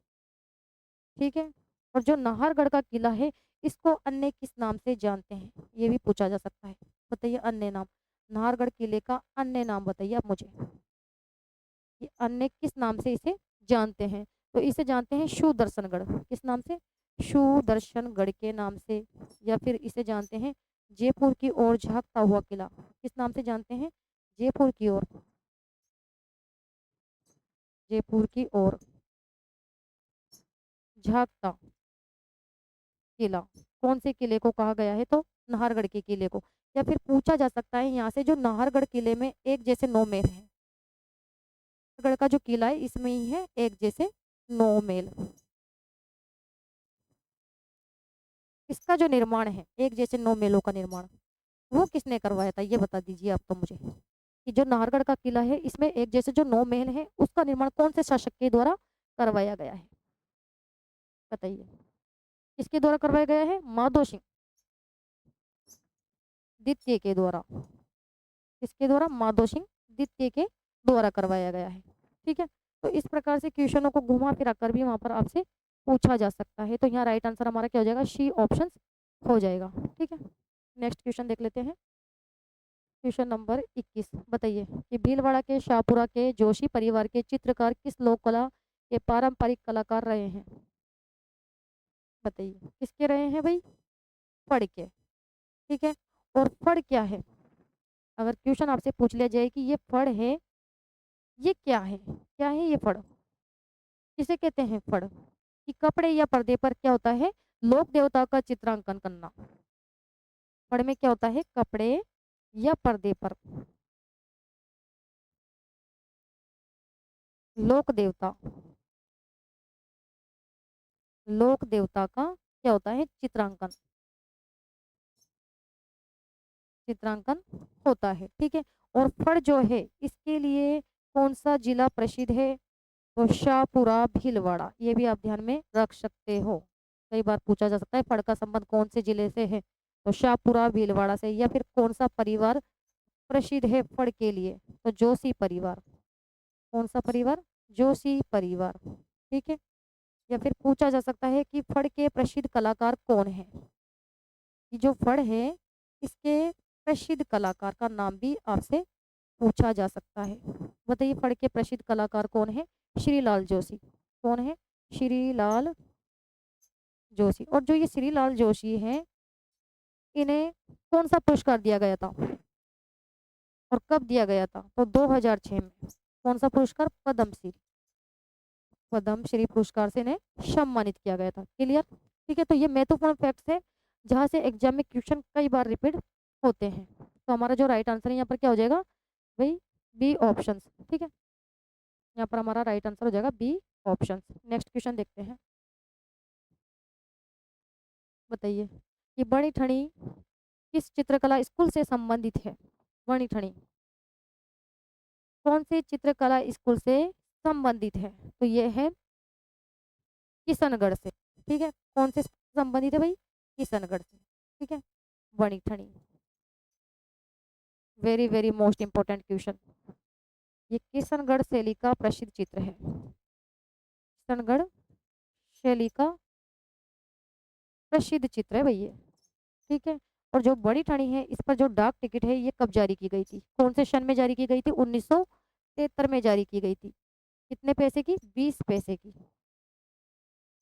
ठीक है। और जो नाहरगढ़ का किला है इसको अन्य किस नाम से जानते हैं? ये भी पूछा जा सकता है। बताइए अन्य नाम। नाहरगढ़ किले का अन्य नाम बताइए आप मुझे, कि अन्य किस नाम से इसे जानते हैं? तो इसे जानते हैं सुदर्शनगढ़। किस नाम से? सुदर्शनगढ़ के नाम से। या फिर इसे जानते हैं जयपुर की ओर झांकता हुआ किला। किस नाम से जानते हैं? जयपुर की ओर, जयपुर की ओर झांकता किला। कौन से किले को कहा गया है? तो नाहरगढ़ के किले को। या फिर पूछा जा सकता है यहाँ से जो नाहरगढ़ किले में एक जैसे 9 मेल है, नाहरगढ़ का जो किला है इसमें ही है एक जैसे 9 मेल। इसका जो निर्माण है एक जैसे 9 मेलों का निर्माण, वो किसने करवाया था? ये बता दीजिए आप तो मुझे, कि जो नाहरगढ़ का किला है इसमें एक जैसे जो 9 महल है उसका निर्माण कौन से शासक के द्वारा करवाया गया है? बताइए किसके द्वारा करवाया गया है? माधो सिंह द्वितीय के द्वारा। किसके द्वारा? माधो सिंह द्वितीय के द्वारा करवाया गया है। ठीक है। तो इस प्रकार से क्वेश्चनों को घुमा फिरा कर भी वहां पर आपसे पूछा जा सकता है। तो यहाँ राइट आंसर हमारा क्या हो जाएगा? सी ऑप्शन हो जाएगा। ठीक है। नेक्स्ट क्वेश्चन देख लेते हैं, क्वेश्चन नंबर 21। बताइए कि भीलवाड़ा के शाहपुरा के जोशी परिवार के चित्रकार किस लोक कला के पारंपरिक कलाकार रहे हैं? बताइए किसके रहे हैं भाई? फड़ के। ठीक है। और फड़ क्या है? अगर क्वेश्चन आपसे पूछ लिया जाए कि ये फड़ है, ये क्या है? क्या है ये फड़? किसे कहते हैं फड़? कि कपड़े या पर्दे पर क्या होता है? लोक देवता का चित्रांकन करना। फड़ में क्या होता है? कपड़े या पर्दे पर लोक देवता, लोक देवता का क्या होता है? चित्रांकन, चित्रांकन होता है। ठीक है। और फड़ जो है इसके लिए कौन सा जिला प्रसिद्ध है? तो शाहपुरा भीलवाड़ा। ये भी आप ध्यान में रख सकते हो, कई बार पूछा जा सकता है फड़ का संबंध कौन से जिले से है? तो शाहपुरा भीलवाड़ा से। या फिर कौन सा परिवार प्रसिद्ध है फड़ के लिए? तो जोशी परिवार। कौन सा परिवार? जोशी परिवार। ठीक है। या फिर पूछा जा सकता है कि फड़ के प्रसिद्ध कलाकार कौन है? ये जो फड़ है इसके प्रसिद्ध कलाकार का नाम भी आपसे पूछा जा सकता है। बताइए फड़ के प्रसिद्ध कलाकार कौन है? श्रीलाल जोशी। कौन है? श्रीलाल जोशी। और जो ये श्रीलाल जोशी हैं इन्हें कौन सा पुरस्कार दिया गया था और कब दिया गया था? तो 2006 में। कौन सा पुरस्कार? पद्मश्री। पद्मश्री पुरस्कार से इन्हें सम्मानित किया गया था। क्लियर? ठीक है। तो ये महत्वपूर्ण फैक्ट्स है जहाँ से एग्जाम में क्वेश्चन कई बार रिपीट होते हैं। तो हमारा जो राइट आंसर है यहाँ पर क्या हो जाएगा भाई? B option. ठीक है। यहाँ पर हमारा राइट आंसर हो जाएगा बी ऑप्शन। नेक्स्ट क्वेश्चन देखते हैं। बताइए कि बड़ी ठनी किस चित्रकला स्कूल से संबंधित है? बड़ी ठनी कौन से चित्रकला स्कूल से संबंधित है? तो ये है किशनगढ़ से। ठीक है, कौन से संबंधित है भाई? किशनगढ़ से। ठीक है, बड़ी ठनी। Very very most important question. ये किशनगढ़ शैली का प्रसिद्ध चित्र है। किशनगढ़ शैली का प्रसिद्ध चित्र है भाई ये। ठीक है, और जो बड़ी ठाणी है इस पर जो डाक टिकट है ये कब जारी की गई थी? कौन से सन में जारी की गई थी? 1973 में जारी की गई थी। कितने पैसे की? 20 पैसे की।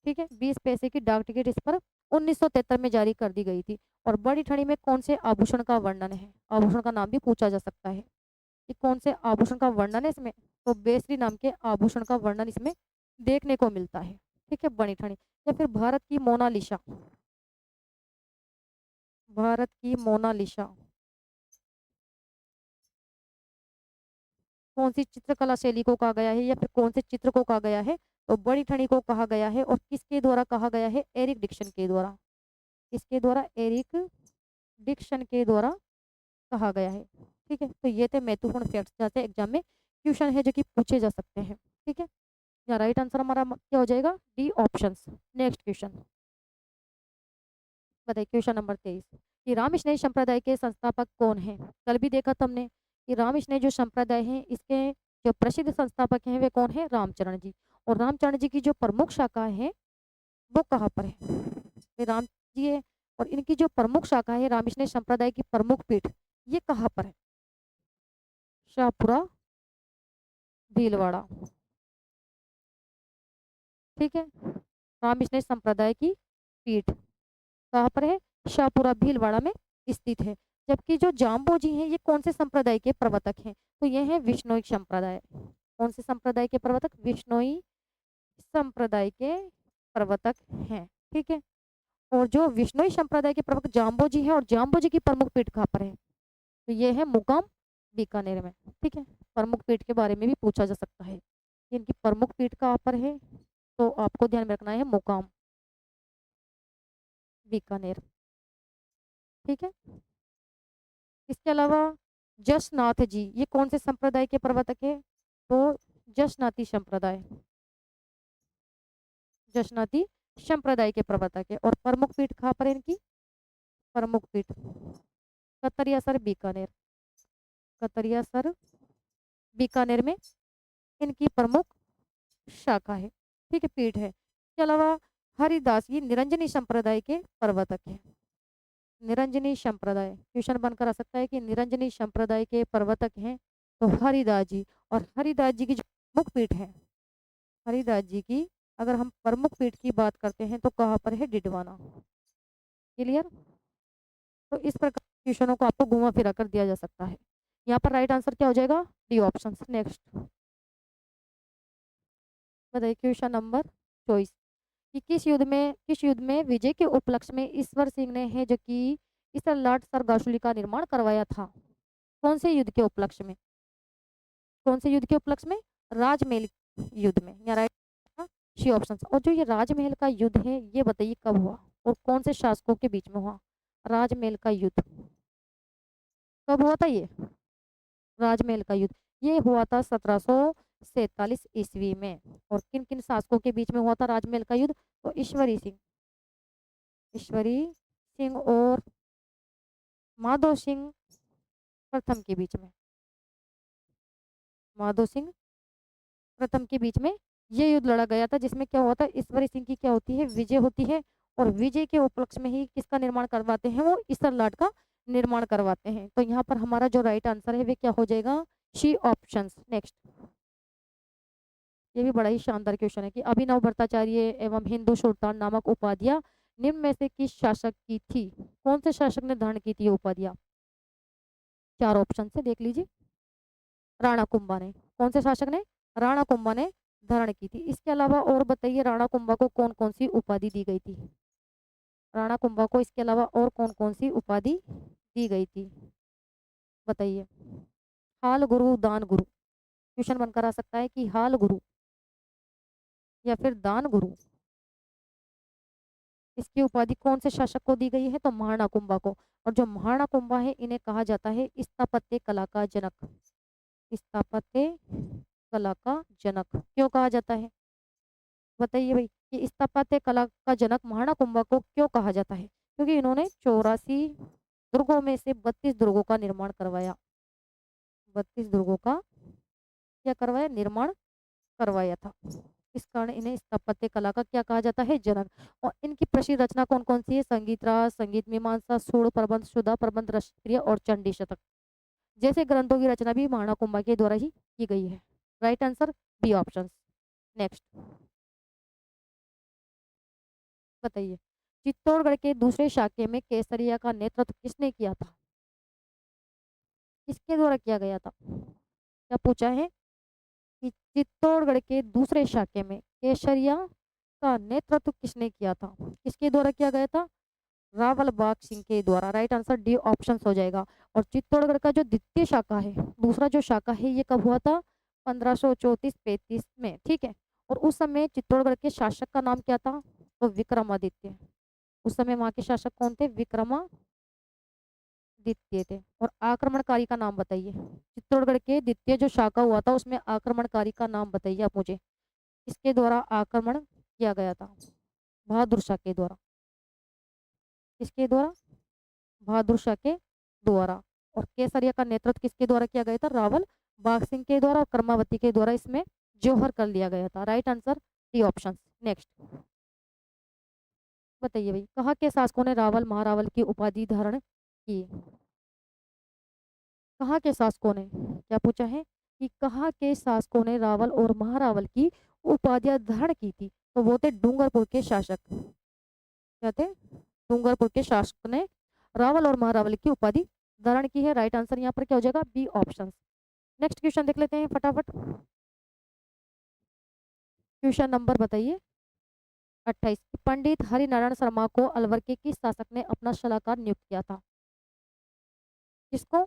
ठीक है, 20 पैसे की डाक टिकट इस पर 1973 में जारी कर दी गई थी। और बड़ी ठणी में कौन से आभूषण का वर्णन है? आभूषण का नाम भी पूछा जा सकता है कि कौन से आभूषण का वर्णन है इसमें। तो बेसरी नाम के आभूषण का वर्णन इसमें देखने को मिलता है। ठीक है, बड़ी ठणी। या फिर भारत की मोनालिसा। भारत की मोनालिसा कौन सी चित्रकला शैली को कहा गया है, या फिर कौन से चित्र को कहा गया है? तो बड़ी ठणी को कहा गया है। और किसके द्वारा कहा गया है? एरिक डिक्सन के द्वारा। किसके द्वारा? एरिक डिक्सन के द्वारा कहा गया है। ठीक है, तो ये थे महत्वपूर्ण फैक्ट्स जहाँ से एग्जाम में क्वेश्चन है जो कि पूछे जा सकते हैं। ठीक है, यहाँ राइट आंसर हमारा क्या हो जाएगा? D option. नेक्स्ट क्वेश्चन बताइए, क्वेश्चन नंबर 23 कि रामकृष्ण संप्रदाय के संस्थापक कौन है? कल भी देखा था हमने कि रामकृष्ण जो संप्रदाय है इसके जो प्रसिद्ध संस्थापक हैं वे कौन है? रामचरण जी। और रामचरण जी की जो प्रमुख शाखा है वो कहाँ पर है? ये राम जी है, और इनकी जो प्रमुख शाखा है रामकृष्ण संप्रदाय की प्रमुख पीठ, ये कहाँ पर है? शाहपुरा भीलवाड़ा। ठीक है, रामकृष्ण संप्रदाय की पीठ कहाँ पर है? शाहपुरा भीलवाड़ा में स्थित है। जबकि जो जाम्बोजी हैं ये कौन से संप्रदाय के प्रवर्तक हैं? तो ये है विश्नोई संप्रदाय। कौन से संप्रदाय के प्रवर्तक? विश्नोई संप्रदाय के प्रवर्तक हैं। ठीक है, और जो विश्नोई संप्रदाय के प्रवर्तक जाम्बोजी है, और जाम्बोजी की प्रमुख पीठ कहाँ पर है? तो ये है मुकाम बीकानेर में। ठीक है, प्रमुख पीठ के बारे में भी पूछा जा सकता है। इनकी प्रमुख पीठ कहाँ पर है? तो आपको ध्यान में रखना है मुकाम बीकानेर। ठीक है, इसके अलावा जसनाथ जी ये कौन से संप्रदाय के प्रवर्तक है? तो जसनाती संप्रदाय। जसनाती संप्रदाय के प्रवर्तक है। और प्रमुख पीठ कहाँ पर है इनकी? प्रमुख पीठ कतरियासर बीकानेर। कतरियासर बीकानेर में इनकी प्रमुख शाखा है। ठीक है, पीठ है। इसके अलावा हरिदास ये निरंजनी संप्रदाय के प्रवर्तक है। निरंजनी संप्रदाय क्वेश्चन बनकर आ सकता है कि निरंजनी संप्रदाय के प्रवर्तक हैं तो हरिदास जी। और हरिदास जी की जो प्रमुख पीठ है, हरिदास जी की अगर हम प्रमुख पीठ की बात करते हैं तो कहाँ पर है? डिडवाना। क्लियर? तो इस प्रकार क्वेश्चनों को आपको घुमा फिरा कर दिया जा सकता है। यहाँ पर राइट आंसर क्या हो जाएगा? D option. नेक्स्ट बताइए, क्वेश्चन नंबर 24 कि किस युद्ध में विजय के उपलक्ष्य में ईश्वर सिंह ने है जो कि ईसर लाट सरगासुली का निर्माण करवाया था? कौन से युद्ध के उपलक्ष्य में? कौन से युद्ध के उपलक्ष्य में? राजमहल युद्ध में। यहाँ राइट सी ऑप्शन। और जो ये राजमहल का युद्ध है ये बताइए कब हुआ और कौन से शासकों के बीच में हुआ? राजमहल का युद्ध कब हुआ था? ये राजमहल का युद्ध ये हुआ था 1747 ईस्वी में। और किन किन शासकों के बीच में हुआ था राजमहल का युद्ध? तो ईश्वरी सिंह और माधो सिंह प्रथम के बीच में। माधो सिंह प्रथम के बीच में ये युद्ध लड़ा गया था, जिसमें क्या हुआ था? ईश्वरी सिंह की क्या होती है? विजय होती है। और विजय के उपलक्ष्य में ही किसका निर्माण करवाते हैं? वो ईसर लाट का निर्माण करवाते हैं। तो यहाँ पर हमारा जो राइट आंसर है वे क्या हो जाएगा? सी ऑप्शन। नेक्स्ट ये भी बड़ा ही शानदार क्वेश्चन है कि अभिनव भट्टाचार्य एवं हिंदू सुल्तान नामक उपाधियां निम्न में से किस शासक की थी? कौन से शासक ने धारण की थी ये उपाधियां? चार ऑप्शन से देख लीजिए। राणा कुंभा ने। कौन से शासक ने? राणा कुंभा ने धारण की थी। इसके अलावा और बताइए राणा कुंभा को कौन कौन सी उपाधि दी गई थी? राणा कुंभा को इसके अलावा और कौन कौन सी उपाधि दी गई थी बताइए? हाल गुरु, दान गुरु। क्वेश्चन बनकर आ सकता है कि हाल गुरु या फिर दान गुरु, इसकी उपाधि कौन से शासक को दी गई है? तो महाराणा कुंभा को। और जो महाराणा कुंभा है इन्हें कहा जाता है स्थापत्य कला का जनक। स्थापत्य कला का जनक क्यों कहा जाता है बताइए भाई? कि स्थापत्य कला का जनक महाराणा कुंभा को क्यों कहा जाता है? क्योंकि इन्होंने 84 दुर्गों में से 32 दुर्गों का निर्माण करवाया। 32 दुर्गों का क्या करवाया? निर्माण करवाया था। इस कारण इन्हें स्थापत्य कला का क्या कहा जाता है? जनक। और इनकी प्रसिद्ध रचना कौन कौन सी है? संगीत रास, संगीत मीमांसा, सूड़ प्रबंध, सुधा प्रबंध, रसक्रिय और चंडी शतक जैसे ग्रंथों की रचना भी महाराणा कुंभा के द्वारा ही की गई है। Right answer B option. Next बताइए, चित्तौड़गढ़ के दूसरे शाखे में केसरिया का नेतृत्व किसने किया था? किसके द्वारा किया गया था? क्या पूछा है कि चित्तौड़गढ़ के दूसरे शाखे में केसरिया का नेतृत्व किसने किया था? किसके द्वारा किया गया था? रावल बाग सिंह के द्वारा। राइट आंसर डी ऑप्शन हो जाएगा। और चित्तौड़गढ़ का जो द्वितीय शाखा है, दूसरा जो शाखा है, ये कब हुआ था? 1534-35 में। ठीक है। और उस समय चित्तौड़गढ़ के शासक का नाम क्या था? तो विक्रमादित्य। उस समय वहां के शासक कौन थे? विक्रमादित्य थे। और आक्रमणकारी का नाम बताइए। चित्तौड़गढ़ के द्वितीय जो शाखा हुआ था उसमें आक्रमणकारी का नाम बताइए आप मुझे। किसके द्वारा आक्रमण किया गया था? बहादुर शाह के द्वारा। किसके द्वारा? बहादुर शाह के द्वारा। और केसरिया का नेतृत्व किसके द्वारा किया गया था? रावल बाग सिंह के द्वारा और कर्मावती के द्वारा इसमें जोहर कर लिया गया था। Right answer D option. Next बताइए भाई, कहाँ के शासकों ने रावल महारावल की उपाधि धारण की? कहाँ के शासकों ने? क्या पूछा है कि कहाँ के शासकों ने रावल और महारावल की उपाधियां धारण की थी? तो वो थे डूंगरपुर के शासक। क्या थे? डूंगरपुर के शासक ने रावल और महारावल की उपाधि धारण की है। राइट आंसर यहाँ पर क्या हो जाएगा? B option. नेक्स्ट क्वेश्चन देख लेते हैं फटाफट। क्वेश्चन नंबर बताइए 28। पंडित हरिनारायण शर्मा को अलवर के किस शासक ने अपना सलाहकार नियुक्त किया था? किसको?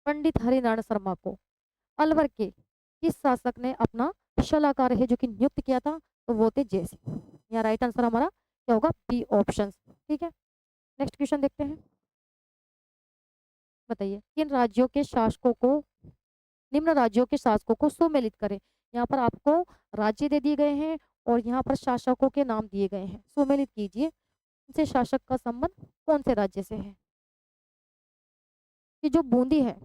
पंडित हरिनारायण शर्मा को अलवर के किस शासक ने अपना सलाहकार है जो कि नियुक्त किया था? तो वो थे जयसिंह। यहाँ राइट आंसर हमारा क्या होगा? B option. ठीक है। नेक्स्ट क्वेश्चन देखते हैं। बताइए, किन राज्यों के शासकों को निम्न राज्यों के शासकों को सुमेलित करें? यहाँ पर आपको राज्य दे दिए गए हैं और यहाँ पर शासकों के नाम दिए गए हैं। सुमेलित कीजिए, इनसे शासक का संबंध कौन से राज्य से है? कि जो बूंदी है,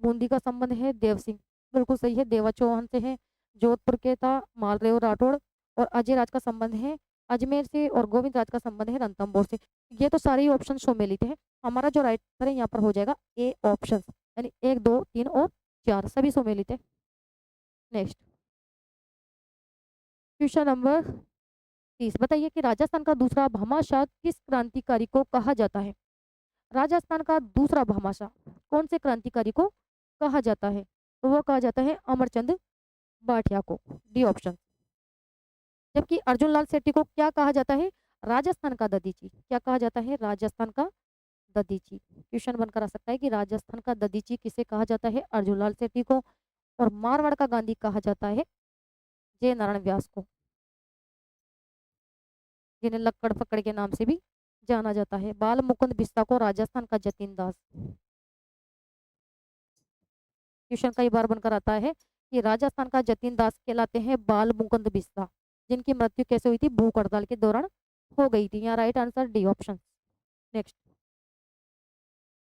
बूंदी का संबंध है देव सिंह। बिल्कुल सही है, देवा चौहान से है। जोधपुर के था मालदेव राठौड़। और अजय राज का संबंध है अजमेर से। और गोविंद राज का संबंध है रणथंभौर से। ये तो सारे ही ऑप्शन सुमेलित है। हमारा जो राइट आंसर है यहाँ पर हो जाएगा ए ऑप्शन, यानी 1, 2, 3 और 4 सभी सुमेलित है। Next question number 30। बताइए कि राजस्थान का दूसरा भामाशाह किस क्रांतिकारी को कहा जाता है? राजस्थान का दूसरा भामाशाह कौन से क्रांतिकारी को कहा जाता है? तो वो कहा जाता है अमरचंद बाठिया को। D option. जबकि अर्जुन लाल सेठी को क्या कहा जाता है? राजस्थान का ददीची। क्या कहा जाता है? राजस्थान का ददीची। क्वेश्चन बनकर आ सकता है कि राजस्थान का ददीची किसे कहा जाता है? अर्जुन लाल सेठी को। और मारवाड़ का गांधी कहा जाता है जय नारायण व्यास को, जिन्हें लक्कड़ पकड़ के नाम से भी जाना जाता है। बाल मुकुंद बिस्ता को राजस्थान का जतीन दास। क्वेश्चन कई बार बनकर आता है कि राजस्थान का जतीन दास कहलाते हैं बाल मुकुंद बिस्ता, जिनकी मृत्यु कैसे हुई थी? भूख हड़ताल के दौरान हो गई थी। यहाँ right answer D option. Next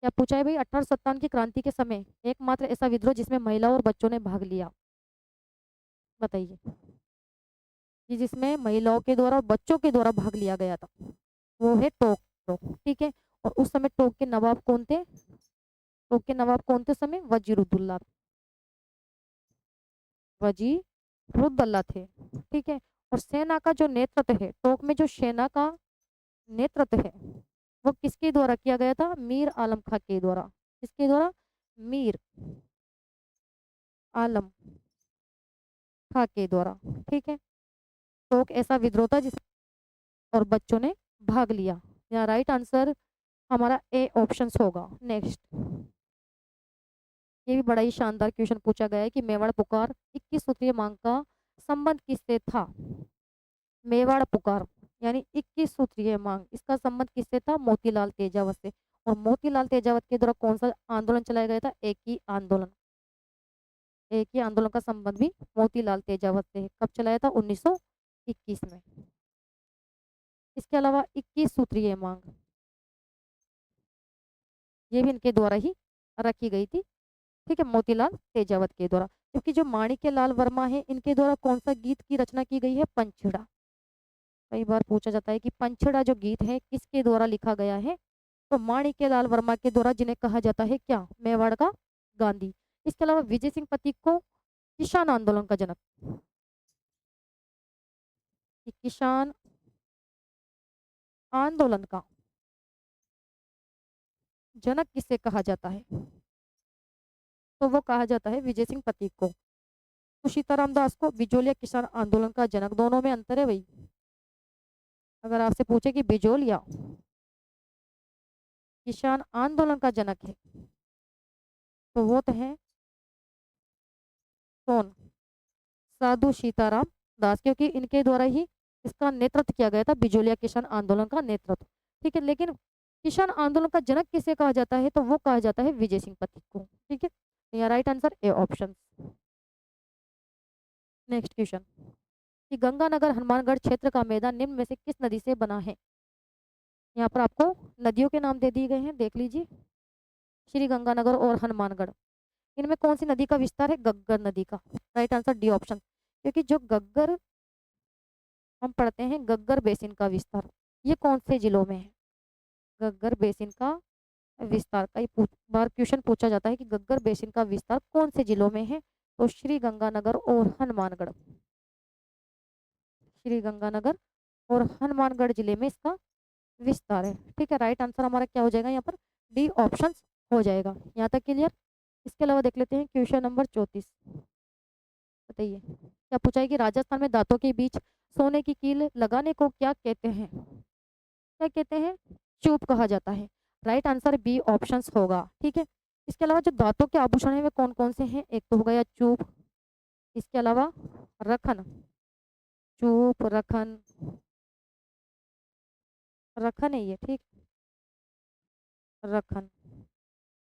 क्या पूछा है भाई? 1857 की क्रांति के समय एकमात्र ऐसा विद्रोह जिसमें महिलाओं और बच्चों ने भाग लिया, बताइए। कि जिसमें महिलाओं के द्वारा और बच्चों के द्वारा भाग लिया गया था, वो है टोक टोक। ठीक है। और उस समय टोक के नवाब कौन थे? टोक के नवाब कौन थे उस समय? वजीरुद्दौला। वजीरुद्दौला थे। ठीक है। और सेना का जो नेतृत्व है, टोक में जो सेना का नेतृत्व है, वो किसके द्वारा किया गया था? मीर आलम खां के द्वारा। किसके द्वारा? मीर आलम खां के द्वारा। ठीक है। टोक ऐसा विद्रोह था जिस और बच्चों ने भाग लिया। यहाँ राइट आंसर हमारा ए ऑप्शन होगा। नेक्स्ट ये भी बड़ा ही शानदार क्वेश्चन पूछा गया है कि मेवाड़ पुकार 21 सूत्रीय मांग का संबंध किससे था? मेवाड़ पुकार यानी 21 सूत्रीय मांग, इसका संबंध किससे था? मोतीलाल तेजावत से। और मोतीलाल तेजावत के द्वारा कौन सा आंदोलन चलाया गया था? एक ही आंदोलन। एक ही आंदोलन का संबंध भी मोतीलाल तेजावत से है। कब चलाया था? 1921 में। इसके अलावा 21 सूत्रीय मांग, ये भी इनके द्वारा ही रखी गई थी, ठीक है, मोतीलाल तेजावत के द्वारा। जबकि जो माणिक्यलाल वर्मा है, इनके द्वारा कौन सा गीत की रचना की गई है? पंचड़ा। कई बार पूछा जाता है कि पंचड़ा जो गीत है किसके द्वारा लिखा गया है? तो माणिक्यलाल वर्मा के द्वारा, जिन्हें कहा जाता है क्या? मेवाड़ का गांधी। इसके अलावा विजय सिंह पथिक को किसान आंदोलन का जनक, कि किसान आंदोलन का जनक किसे कहा जाता है? तो वो कहा जाता है विजय सिंह पथिक को। तो सीताराम दास को बिजोलिया किसान आंदोलन का जनक, दोनों में अंतर है भाई। अगर आपसे पूछे कि बिजोलिया किसान आंदोलन का जनक है, तो वो तो है कौन? साधु सीताराम दास, क्योंकि इनके द्वारा ही इसका नेतृत्व किया गया था, बिजोलिया किसान आंदोलन का नेतृत्व, ठीक है। लेकिन किसान आंदोलन का जनक किसे कहा जाता है? तो वो कहा जाता है विजय सिंह पथिक को, ठीक है। तो यहाँ right answer A option. Next question, कि गंगानगर हनुमानगढ़ क्षेत्र का मैदान निम्न में से किस नदी से बना है? यहाँ पर आपको नदियों के नाम दे दिए गए हैं, देख लीजिए। श्री गंगानगर और हनुमानगढ़, इनमें कौन सी नदी का विस्तार है? गग्गर नदी का। राइट आंसर डी ऑप्शन, क्योंकि जो गग्गर हम पढ़ते हैं, गग्गर बेसिन का विस्तार, ये कौन से जिलों में है? गग्गर बेसिन का विस्तार, कई बार क्वेश्चन पूछा जाता है कि गग्गर बेसिन का विस्तार कौन से जिलों में है? तो श्री गंगानगर और हनुमानगढ़, श्री गंगानगर और हनुमानगढ़ जिले में इसका विस्तार है, ठीक है। राइट आंसर हमारा क्या हो जाएगा यहाँ पर? डी ऑप्शन हो जाएगा। यहाँ तक क्लियर? इसके अलावा देख लेते हैं क्वेश्चन नंबर 34। बताइए क्या पूछा है कि राजस्थान में दांतों के बीच सोने की कील लगाने को क्या कहते हैं? क्या कहते हैं? चूप कहा जाता है। राइट आंसर बी ऑप्शंस होगा, ठीक है। इसके अलावा जो दांतों के आभूषण है वे कौन कौन से हैं? एक तो हो गया चूप, इसके अलावा रखन, चूप रखन, रखन है ये, ठीक, रखन।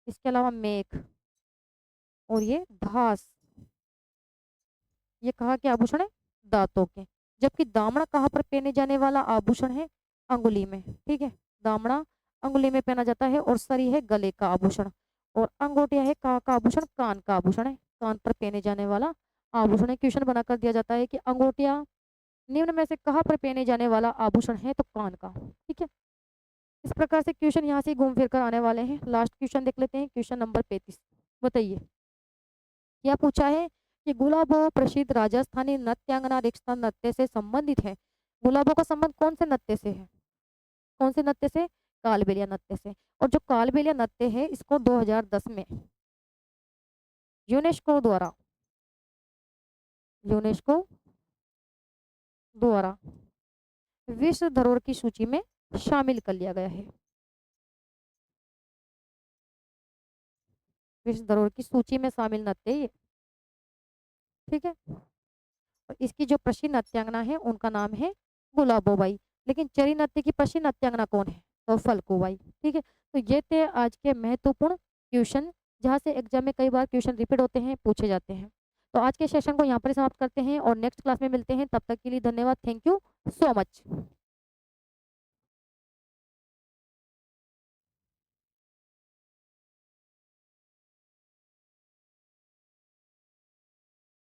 इसके अलावा मेख और ये धास, ये कहाँ के आभूषण है? दांतों के। जबकि दामड़ा कहाँ पर पहने जाने वाला आभूषण है? अंगुली में, ठीक है। दामड़ा अंगुली में पहना जाता है, और सरी है गले का आभूषण, और अंगूठिया है कहाँ का आभूषण? कान का आभूषण है, कान पर पहने जाने वाला आभूषण है। क्वेश्चन बनाकर दिया जाता है कि अंगूठिया निम्न में से कहाँ पर पहने जाने वाला आभूषण है? तो कान का, ठीक है। इस प्रकार से क्वेश्चन यहाँ से घूम फिर कर आने वाले हैं। लास्ट क्वेश्चन देख लेते हैं, क्वेश्चन नंबर 35। बताइए क्या पूछा है कि गुलाबो प्रसिद्ध राजस्थानी नृत्यांगना रिक्शा नृत्य से संबंधित है। गुलाबो का संबंध कौन से नृत्य से है? कौन से नृत्य से? कालबेलिया नृत्य से। और जो कालबेलिया नृत्य है, इसको 2010 में यूनेस्को द्वारा, यूनेस्को द्वारा विश्व धरोहर की सूची में शामिल कर लिया गया है। विश्व धरोहर की सूची में शामिल नृत्य है ये, ठीक है। और इसकी जो प्रसिद्ध नृत्यांगना है उनका नाम है गुलाबोबाई। लेकिन चरी नृत्य की प्रसिद्ध नृत्यांगना कौन है? तो फलकूबाई, ठीक है। तो ये थे आज के महत्वपूर्ण क्वेश्चन, जहाँ से एग्जाम में कई बार क्वेश्चन रिपीट होते हैं, पूछे जाते हैं। तो आज के सेशन को यहाँ पर समाप्त करते हैं और नेक्स्ट क्लास में मिलते हैं। तब तक के लिए धन्यवाद। Thank you so much.